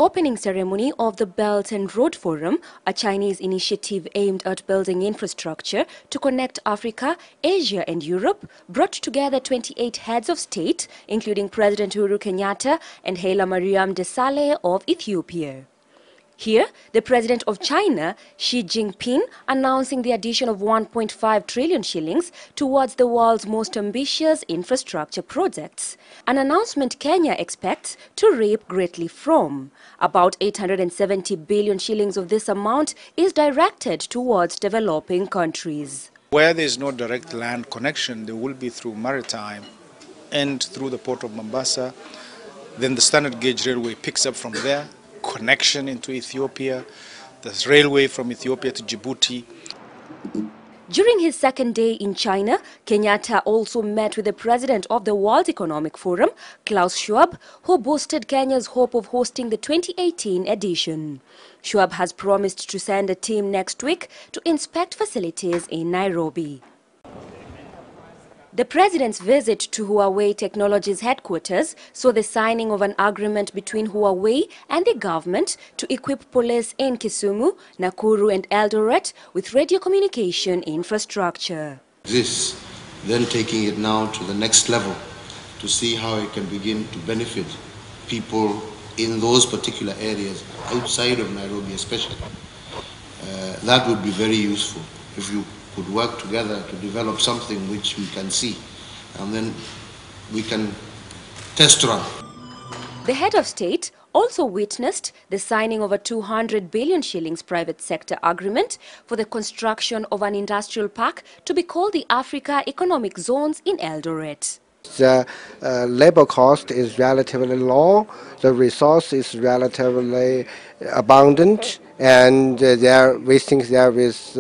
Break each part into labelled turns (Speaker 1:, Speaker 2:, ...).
Speaker 1: opening ceremony of the Belt and Road Forum, a Chinese initiative aimed at building infrastructure to connect Africa, Asia and Europe, brought together 28 heads of state, including President Uhuru Kenyatta and Haile Mariam Desalegn of Ethiopia. Here, the President of China, Xi Jing Ping, announcing the addition of 1.5 trillion shillings towards the world's most ambitious infrastructure projects. An announcement Kenya expects to reap greatly from. About 870 billion shillings of this amount is directed towards developing countries.
Speaker 2: Where there is no direct land connection, there will be through maritime and through the port of Mombasa. Then the standard gauge railway picks up from there. Connection into Ethiopia, the railway from Ethiopia to Djibouti.
Speaker 1: During his second day in China, Kenyatta also met with the president of the World Economic Forum, Klaus Schwab, who boosted Kenya's hope of hosting the 2018 edition. Schwab has promised to send a team next week to inspect facilities in Nairobi. The president's visit to Huawei Technologies headquarters saw the signing of an agreement between Huawei and the government to equip police in Kisumu, Nakuru and Eldoret with radio communication infrastructure.
Speaker 3: This, then taking it now to the next level to see how it can begin to benefit people in those particular areas outside of Nairobi especially. That would be very useful if you could work together to develop something which we can see, and then we can test run.
Speaker 1: The head of state also witnessed the signing of a 200 billion shillings private sector agreement for the construction of an industrial park to be called the Africa Economic Zones in Eldoret.
Speaker 4: The labor cost is relatively low, the resource is relatively abundant, and we think there is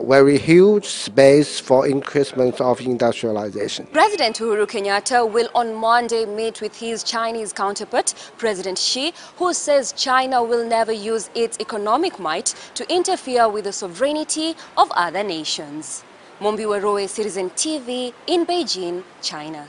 Speaker 4: very huge space for increasement of industrialization.
Speaker 1: President Uhuru Kenyatta will on Monday meet with his Chinese counterpart, President Xi, who says China will never use its economic might to interfere with the sovereignty of other nations. Mombi Weroe, Citizen TV in Beijing, China.